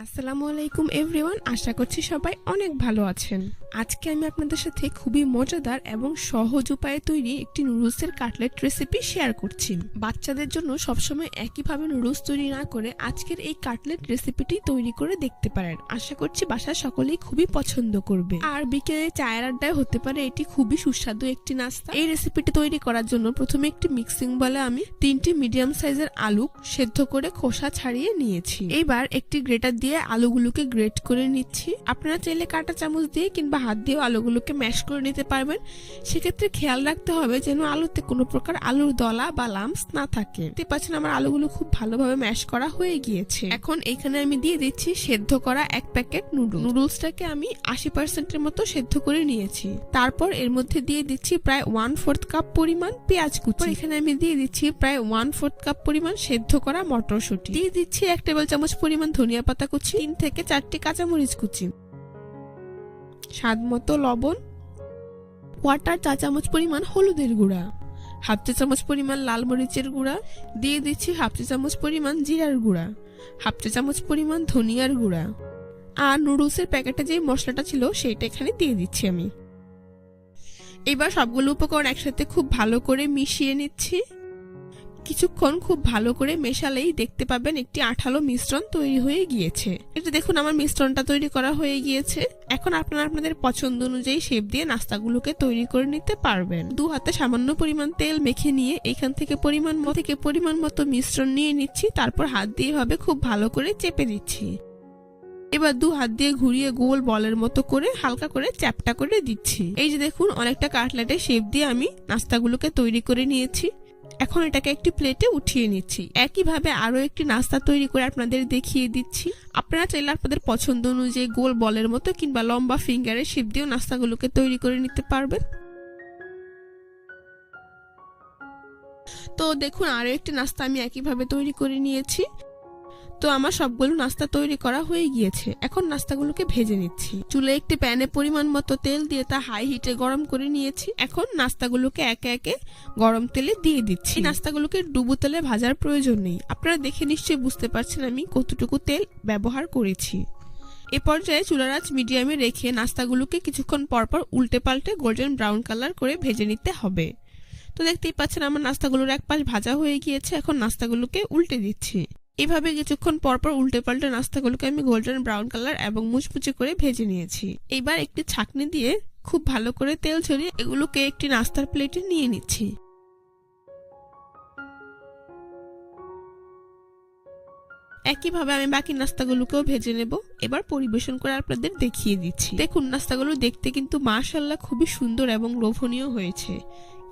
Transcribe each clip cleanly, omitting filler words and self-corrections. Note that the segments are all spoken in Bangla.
আসসালামু আলাইকুম এভরিওয়ান, আশা করছি সবাই অনেক ভালো আছেন। আজকে আমি আপনাদের সাথে খুবই মজাদার এবং সহজ উপায়ে তৈরি একটি নুডলসের কাটলেট রেসিপি শেয়ার করছি। বাচ্চাদের জন্য সবসময় একইভাবে নুডলস তৈরি না করে আজকের এই কাটলেট রেসিপিটি তৈরি করে দেখতে পারেন। আশা করছি বাসার সকলেই খুবই পছন্দ করবে। আর বিকেলে চায়ের আড্ডায় হতে পারে এটি খুবই সুস্বাদু একটি নাস্তা। এই রেসিপিটি তৈরি করার জন্য প্রথমে একটি মিক্সিং বলে আমি 3টি মিডিয়াম সাইজের আলু সেদ্ধ করে খোসা ছাড়িয়ে নিয়েছি। এবার একটি গ্রেটার দিয়ে আলুগুলোকে গ্রেট করে নিচ্ছি। আপনারা চাইলে কাঁটা চামচ দিয়ে কিংবা হাত দিয়েও আলুগুলোকে ম্যাশ করে নিতে পারবেন। সেক্ষেত্রে খেয়াল রাখতে হবে যেন আলুতে কোনো প্রকার আলুর দলা বা লাম্পস না থাকে। দেখতে পাচ্ছেন আমার আলুগুলো খুব ভালোভাবে ম্যাশ করা হয়ে গিয়েছে। এখন এখানে আমি দিয়ে দিচ্ছি সেদ্ধ করা 1 প্যাকেট নুডলসটাকে আমি 80% মতো সেদ্ধ করে নিয়েছি। তারপর এর মধ্যে দিয়ে দিচ্ছি প্রায় 1/4 কাপ পরিমাণ পেঁয়াজ কুচি। এখানে আমি দিয়ে দিচ্ছি প্রায় 1/4 কাপ পরিমাণ সেদ্ধ করা মটরশুঁটি। দিয়ে দিচ্ছি 1 টেবিল চামচ পরিমাণ ধনিয়া পাতা কুচি, 3 থেকে 4টি কাঁচামরিচ কুচি, স্বাদ মতো লবণ, 1/4 চা চামচ পরিমাণ হলুদের গুঁড়া, 1/2 চা চামচ পরিমাণ লাল মরিচের গুঁড়া, দিয়ে দিচ্ছি 1/2 চা চামচ পরিমাণ জিরার গুঁড়া, 1/2 চা চামচ পরিমাণ ধনিয়ার গুঁড়া, আর নুডলসের প্যাকেটে যে মশলাটা ছিল সেটা এখানে দিয়ে দিচ্ছি আমি। এবার সবগুলো উপকরণ একসাথে খুব ভালো করে মিশিয়ে নিচ্ছি। কিছুক্ষণ খুব ভালো করে মেশালেই দেখতে পাবেন একটি আঠালো মিশ্রণ তৈরি হয়ে গিয়েছে। এটা দেখুন আমার মিশ্রণটা তৈরি করা হয়ে গিয়েছে। এখন আপনারা আপনাদের পছন্দ অনুযায়ী শেপ দিয়ে নাস্তাগুলোকে তৈরি করে নিতে পারবেন। 2 হাতে সামান্য পরিমাণ তেল মেখে নিয়ে এখান থেকে পরিমাণ মতো মিশ্রণ নিয়ে নিচ্ছি। তারপর হাত দিয়ে এভাবে খুব ভালো করে চেপে দিচ্ছি। এবার 2 হাত দিয়ে ঘুরিয়ে গোল বলের মতো করে হালকা করে চ্যাপটা করে দিচ্ছি। এই যে দেখুন অনেকটা কাটলেটের শেপ দিয়ে আমি নাস্তাগুলোকে তৈরি করে নিয়েছি। এখন এটাকে একটি প্লেটে উঠিয়ে নিচ্ছি। একইভাবে আরো একটি নাস্তা তৈরি করে আপনাদের দেখিয়ে দিচ্ছি। আপনারা চাইলে আপনাদের পছন্দ অনুযায়ী গোল বলের মতো কিংবা লম্বা ফিঙ্গারের শেপ দিয়েও নাস্তাগুলোকে তৈরি করে নিতে পারবেন। তো দেখুন আরো একটি নাস্তা আমি একইভাবে তৈরি করে নিয়েছি। তো আমার সবগুলো নাস্তা তৈরি করা হয়ে গিয়েছে। এখন নাস্তাগুলোকে ভেজে নিচ্ছি। চুলে একটি প্যানে পরিমাণ মতো তেল দিয়ে তা হাই হিটে গরম করে নিয়েছি। এখন নাস্তাগুলোকে একে একে গরম তেলে দিয়ে দিচ্ছি। নাস্তাগুলোকে ডুবো তেলে ভাজার প্রয়োজন নেই। আপনারা দেখে নিশ্চয়ই বুঝতে পারছেন আমি কতটুকু তেল ব্যবহার করেছি। এ পর্যায়ে চুলার আঁচ মিডিয়ামে রেখে নাস্তাগুলোকে কিছুক্ষণ পরপর উল্টে পাল্টে গোল্ডেন ব্রাউন কালার করে ভেজে নিতে হবে। তো দেখতেই পাচ্ছেন আমার নাস্তাগুলোর এক পাশ ভাজা হয়ে গিয়েছে। এখন নাস্তাগুলোকে উল্টে দিচ্ছি। এভাবে কিছুক্ষণ পরপর উল্টে পাল্টে নাস্তাগুলোকে আমি গোল্ডেন ব্রাউন কালার এবং মুচমুচে করে ভেজে নিয়েছি। এবার একটি ছাঁকনি দিয়ে খুব ভালো করে তেল ছড়িয়ে এগুলোকে একটি নাস্তার প্লেটে নিয়ে নিচ্ছি। একইভাবে আমি বাকি নাস্তাগুলোকেও ভেজে নেব। এবার পরিবেশন করে আপনাদের দেখিয়ে দিচ্ছি। দেখুন নাস্তাগুলো দেখতে কিন্তু মাশাআল্লাহ খুবই সুন্দর এবং লোভনীয় হয়েছে।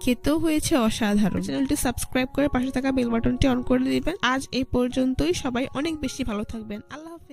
খেতেও হয়েছে অসাধারণ। চ্যানেলটি সাবস্ক্রাইব করে পাশে থাকা বেল বাটনটি অন করে দিবেন। আজ এই পর্যন্তই। সবাই অনেক বেশি ভালো থাকবেন। আল্লাহ হাফেজ।